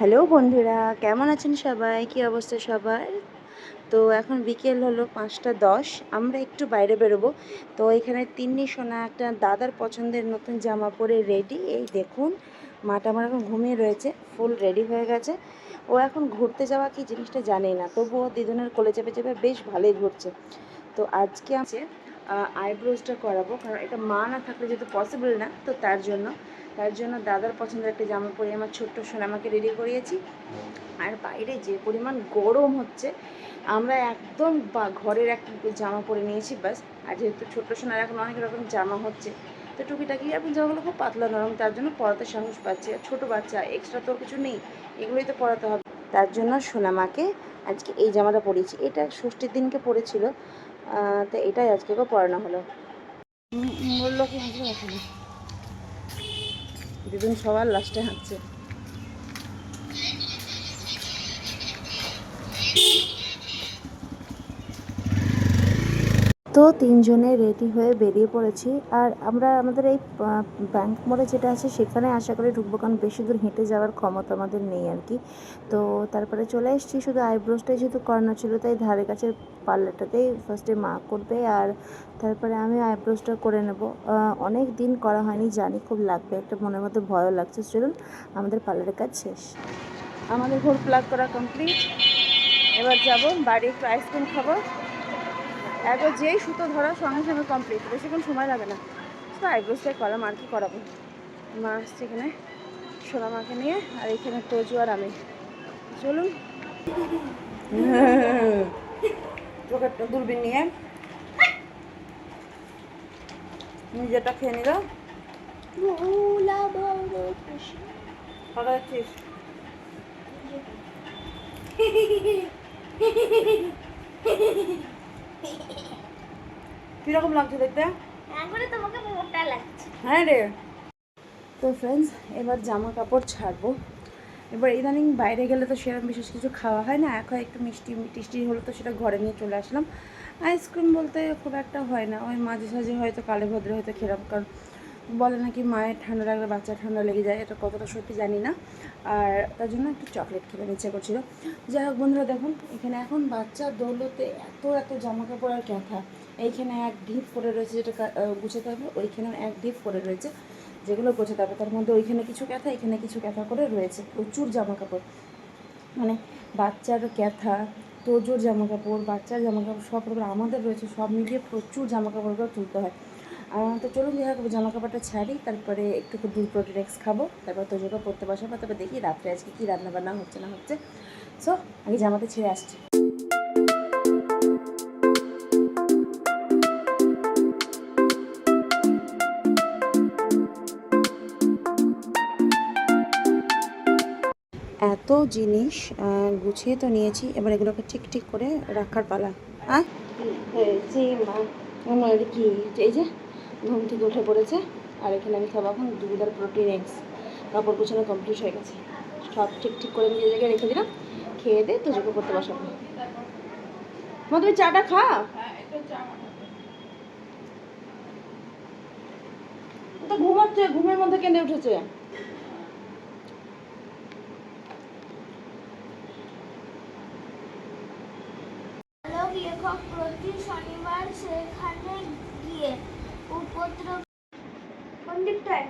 Hello বন্ধুরা, কেমন আছেন সবাই? কী অবস্থা সবার? তো এখন বিকেল হলো 5টা 10। আমরা একটু বাইরে বেরোবো। তো এখানে তিন্নি সোনা একটা দাদার পছন্দের নতুন জামা পরে রেডি। এই দেখুন, মাটা আমার এখন ঘুমিয়ে রয়েছে, ফুল রেডি হয়ে গেছে। ও এখন ঘুরতে যাওয়া কি জিনিসটা জানেই না, তবুও দিদুনের কোলে চেপে চেপে বেশ ভালোই ঘুরছে। তো আজকে আমি আইব্রোজটা করাবো, কারণ এটা মা না থাকলে যেহেতু পসিবল না, তো তার জন্য দাদার পছন্দের একটা জামা পরে আমার ছোট্ট সোনামাকে রেডি করিয়েছি। আর বাইরে যে পরিমাণ গরম হচ্ছে, আমরা একদম ঘরের একটা জামা পরে নিয়েছি ব্যাস। আর যেহেতু ছোট্ট সোনার এখন অনেক রকম জামা হচ্ছে, তো টুকিটাকি এখন জামাগুলো খুব পাতলা নরম, তার জন্য পরাতে সাহস পাচ্ছে। আর ছোটো বাচ্চা, এক্সট্রা তো কিছু নেই, এগুলোই তো পরাতে হবে। তার জন্য সোনামাকে আজকে এই জামাটা পরিয়েছি। এটা ষষ্ঠীর দিনকে পরেছিল, তো এটাই আজকেও পরানো হলো। বললো কি হাঁটবে এখানে, দুদিন সবার লাস্টে হাঁটছে। তো তিনজনে রেডি হয়ে বেরিয়ে পড়েছি। আর আমরা আমাদের এই ব্যাংক মোড়ে যেটা আছে সেখানে আশা করি ঢুকবো, কারণ বেশি দূর হেঁটে যাওয়ার ক্ষমতা আমাদের নেই আর কি। তো তারপরে চলে এসেছি, শুধু আইব্রোসটাই যেহেতু করানো ছিল, তাই ধারে কাছে পার্লারটাতেই ফার্স্টে মা করবে, আর তারপরে আমি আইব্রোসটা করে নেব। অনেক দিন করা হয়নি, জানি খুব লাগবে, একটা মনের মধ্যে ভয়ও লাগছে। চলুন, আমাদের পার্লারের কাজ শেষ, আমাদের ঘর প্লাগ করা কমপ্লিট। এবার যাবো বাড়ি, একটু আইসক্রিম খাবো। একবার যেই সুতো ধরা সঙ্গে সঙ্গে কমপ্লিট, বেশিক্ষণ সময় লাগে না। তো আইব্রোসটাই করাম, আর কি করাবো। মা আসছে এখানে সোনা মাকে নিয়ে, আর এখানে তোজু আর আমি। চলুন, চোখের দূরবীন নিয়ে নিজেটা খেয়ে নিল। যাচ্ছিস? কিরকম লাগছে দেখতে? তোমাকে মোটা লাগছে। হ্যাঁ রে। তো ফ্রেন্ডস, এবার জামা কাপড় ছাড়বো। এবার ইদানিং বাইরে গেলে তো সেরকম বিশেষ কিছু খাওয়া হয় না, এখন একটু মিষ্টি টিষ্টি হলো তো সেটা ঘরে নিয়ে চলে আসলাম। আইসক্রিম বলতে খুব একটা হয় না, ওই মাঝে সাঝে হয়তো কালে ভদ্রে হয়তো খেলাম, কারণ বলে নাকি মায়ের ঠান্ডা লাগলে বাচ্চার ঠান্ডা লেগে যায়, এটা কতটা সত্যি জানি না। আর তার জন্য একটু চকলেট খেতে ইচ্ছে করছিলো। যাই হোক বন্ধুরা, দেখুন এখানে এখন বাচ্চার দৌলতে এত এত জামা কাপড় আর ক্যাথা। এইখানে এক ঢিপ পরে রয়েছে, যেটা গুছাতে হবে, ওইখানেও এক ঢিপ পরে রয়েছে যেগুলো গোছাতে হবে। তার মধ্যে ওইখানে কিছু ক্যাথা, এখানে কিছু ক্যাথা করে রয়েছে, প্রচুর জামা কাপড়। মানে বাচ্চার ক্যাথা, তোজোর জামা কাপড়, বাচ্চার জামা কাপড়, সব রকম আমাদের রয়েছে, সব মিলিয়ে প্রচুর জামা কাপড়গুলো তুলতে হয়। তো চলুন দেখা জামা কাপড়টা ছাড়ি, তারপরে একটু দুধ প্রোটিনেক্স খাবো, তারপর তোজোকে পড়তে বসাবো, তারপর দেখি রাত্রে আজকে কী রান্নাবান্না হচ্ছে না হচ্ছে। সো আগে জামাটা ছেড়ে আসছি। এত জিনিস গুছিয়ে তো নিয়েছি, এবার এগুলোকে ঠিক ঠিক করে রাখার পালা। আর হয়েছে মা, আমার কি এই যে ঘুম থেকে উঠে পড়েছে, আর এখানে আমি খাবো এখন দুধ আর প্রোটিন এগস। কাপড় গোছানো কমপ্লিট হয়ে গেছে, সব ঠিক ঠিক করে নিজের জায়গায় রেখে দিলাম। খেয়ে দে তোজোকে করতে বসাবো। মা তুমি চাটা খা, তো ঘুমাচ্ছে, ঘুমের মধ্যে কেঁদে উঠেছে। প্রতি শনিবার সেখানে গিয়ে উপদ্রব কোন দিকটায়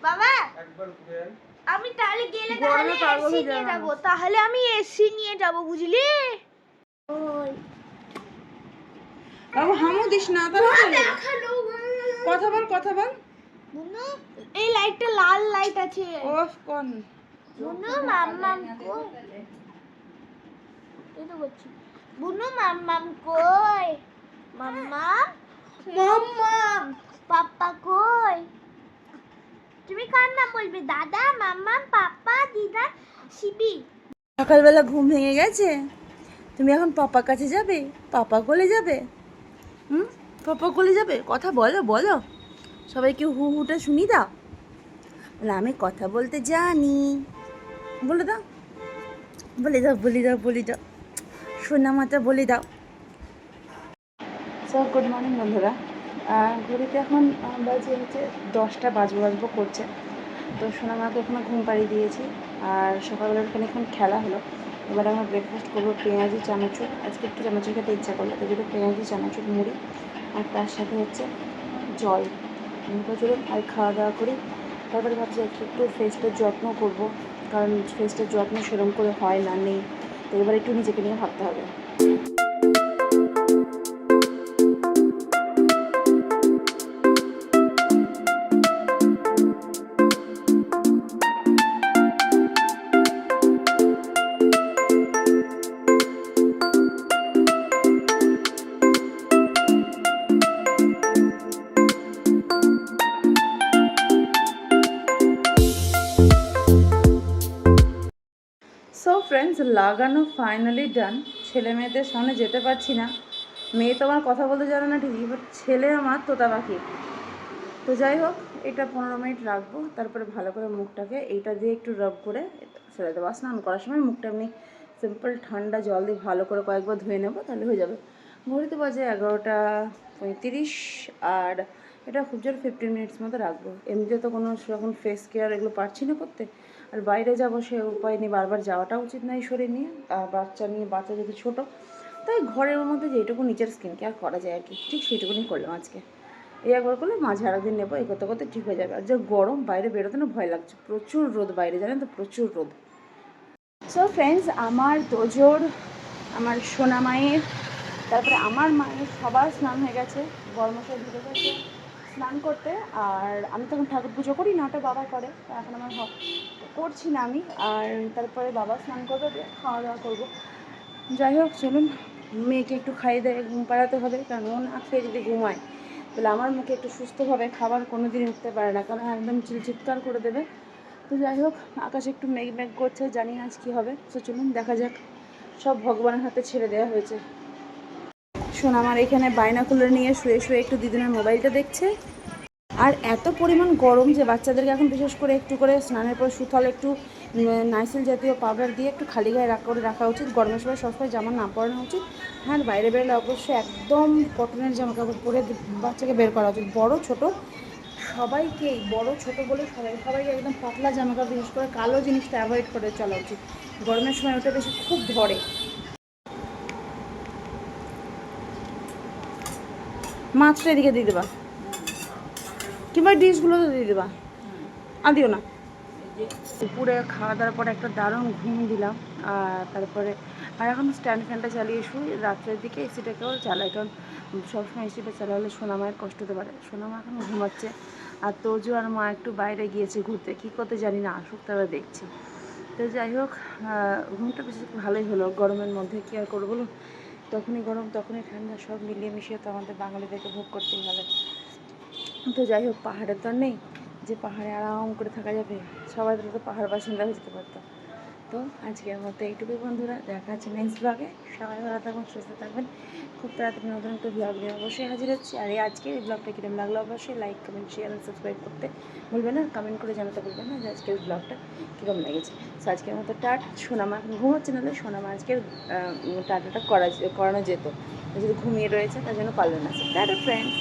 বাবা, আমি তাহলে গেলে এসি নিয়ে যাবো, তাহলে আমি এসি নিয়ে যাবো, বুঝলি? বাবু হামু দিস না, কথা বল কথা বল। এই লাইটটা লাল লাইট আছে। ওফ কোন বুনু মাম্মাম কই? এই তো বলছি বুনু মাম্মাম কই? মাম্মাম মাম্মাম পাপা কই? তুমি কার নাম বলবে? দাদা, মাম্মাম, পাপা, দিদা, শিবি? সকালবেলা ঘুম ভেঙে গেছে, তুমি এখন পাপার কাছে যাবে, পাপা কোলে যাবে? পাপা কোলে যাবে? কথা বলো বলো, সবাইকে হু হুটা শুনি দাও, বলে আমি কথা বলতে জানি, বলে দাও, বলে দাও বলে দাও বলে দাও, সোনা মাতা বলে দাও। সো গুড মর্নিং বন্ধুরা, ঘড়িতে এখন বাজে হচ্ছে 10টা বাজবো বাজবো করছে। তো সোনামাকে এখনও ঘুম পাড়িয়ে দিয়েছি। আর সকালবেলা এখন খেলা হলো। এবার আমরা ব্রেকফাস্ট করবো পেঁয়াজি চানাচুর। আজকে একটু চানাচুর খেতে ইচ্ছা করলো, তো যেটা পেঁয়াজি চানাচুর মুড়ি আর তার সাথে হচ্ছে জল। চলুন আর খাওয়া দাওয়া করি। তারপরে ভাবছি একটু একটু ফেসটার যত্ন করব, কারণ ফেসটার যত্ন সেরকম করে হয় না, নেই। তো এবার একটু নিজেকে নিয়ে ভাবতে হবে। সো ফ্রেন্ডস, লাগানো ফাইনালি ডান। ছেলে মেয়েদের সামনে যেতে পারছি না। মেয়ে তো আমার কথা বলতে জানে না ঠিকই, বাট ছেলে আমার তোতা পাখি। তো যাই হোক, এটা 15 মিনিট রাখবো। তারপরে ভালো করে মুখটাকে এইটা দিয়ে একটু রাব করে ছেড়ে দেবো। স্নান করার সময় মুখটা এমনি সিম্পল ঠান্ডা জল দিয়ে ভালো করে কয়েকবার ধুয়ে নেবো, তাহলে হয়ে যাবে। ঘড়িতে বাজে 11টা 35। আর এটা খুব জোর 15 মিনিটস মতো রাখবো। এমনিতে তো কোনো সেরকম ফেস কেয়ার এগুলো পারছি না করতে। আর বাইরে যাবো, সে উপায় নেই, বারবার যাওয়াটা উচিত নয় শরীর নিয়ে। আর বাচ্চা যেহেতু ছোটো, তাই ঘরের মধ্যে যেটুকু নিজের স্কিন কেয়ার করা যায় আর কি, ঠিক সেইটুকুনি করলাম আজকে। এই একবার করলে মাঝে আরেকদিন নেবো, এই করতে করতে ঠিক হয়ে যাবে। আর যা গরম, বাইরে বেরোতে না ভয় লাগছে, প্রচুর রোদ বাইরে, জানেন তো, প্রচুর রোদ। সো ফ্রেন্ডস, আমার তোজোর, আমার সোনা মায়ের, তারপরে আমার মায়ের সবার স্নান হয়ে গেছে। বড়মশাই ঢুকে গেছে স্নান করতে। আর আমি তখন ঠাকুর পুজো করি না, ওটা বাবা করে, তো এখন আমার করছি না আমি। আর তারপরে বাবা স্নান করবে, দিয়ে খাওয়া দাওয়া করবো। যাই হোক, চলুন মেয়েকে একটু খাইয়ে দেয়, ঘুম পাড়াতে হবে। কারণ ও না খেয়ে যদি ঘুমায়, তাহলে আমার মুখে একটু সুস্থভাবে খাবার কোনো দিন উঠতে পারে না, কারণ একদম চিৎকার করে দেবে। তো যাই হোক, আকাশে একটু মেঘ মেঘ করছে, জানি না আজ কী হবে। তো চলুন দেখা যাক, সব ভগবানের হাতে ছেড়ে দেওয়া হয়েছে। শোন, আমার এখানে বাইনাকুলার নিয়ে শুয়ে শুয়ে একটু দিদিনের মোবাইলটা দেখছে। আর এত পরিমাণ গরম যে বাচ্চাদেরকে এখন বিশেষ করে একটু করে স্নানের পর সুথল একটু নাইসিল জাতীয় পাউডার দিয়ে একটু খালি গায়ে রাখা উচিত। গরমের সময় সবসময় জামা না পরানো উচিত। হ্যাঁ, বাইরে বেরোলে অবশ্যই একদম কটনের জামা কাপড় পরে বাচ্চাকে বের করা উচিত। বড় ছোট সবাইকেই, বড় ছোট বলে সবাইকে একদম পাতলা জামা কাপড়, বিশেষ করে কালো জিনিসটা অ্যাভয়েড করে চলা উচিত। গরমের সময় ওটা বেশি খুব ধরে। মাছটা এদিকে দিয়ে দেবা, কিংবা ডিশগুলো তো দিয়ে দেবা, আর দিও না। দুপুরে খাওয়া দাওয়ার পরে একটা দারুণ ঘুম দিলাম। আর তারপরে এখন স্ট্যান্ড ফ্যানটা চালিয়ে শুই। রাত্রের দিকে এসিটাকেও চালাই, কারণ সবসময় এসিটা চালালে সোনামায়ের কষ্ট হতে পারে। সোনামা এখন ঘুমাচ্ছে। আর তোজো আর মা একটু বাইরে গিয়েছে ঘুরতে, কী করতে জানি না, আসুক তারা দেখছি। তো যাই হোক, ঘুমটা বেশি ভালোই হলো। গরমের মধ্যে কী আর করবো বলুন, তখনই গরম তখনই ঠান্ডা, সব মিলিয়ে মিশিয়ে তো আমাদের বাঙালিদেরকে ভোগ করতেই হবে। তো যাই হোক, পাহাড়ের তো নেই যে পাহাড়ে আরাম করে থাকা যাবে। সবাই তো পাহাড় বাসিন্দা হয়ে যেতে পারতো। তো আজকের মতো এইটুকুই বন্ধুরা, দেখা হচ্ছে নেক্সট ব্লগে। সবাই ভালো থাকবেন, সুস্থ থাকবেন। খুব তাড়াতাড়ি নতুন একটা ব্লগ নিয়ে অবশ্যই হাজির হচ্ছি। আর এই আজকের এই ব্লগটা কিরকম লাগলো অবশ্যই লাইক, কমেন্ট, শেয়ার এবং সাবস্ক্রাইব করতে ভুলবেন না। কমেন্ট করে জানাতে ভুলবেন না যে আজকের ব্লগটা কীরকম লেগেছে। সো আজকের মতো সোনামা এখন ঘুমোচ্ছে, নাহলে সোনামা আজকের টাটাটা করানো যেত, যদি ঘুমিয়ে রয়েছে তার জন্য পারলো না। Tata friends.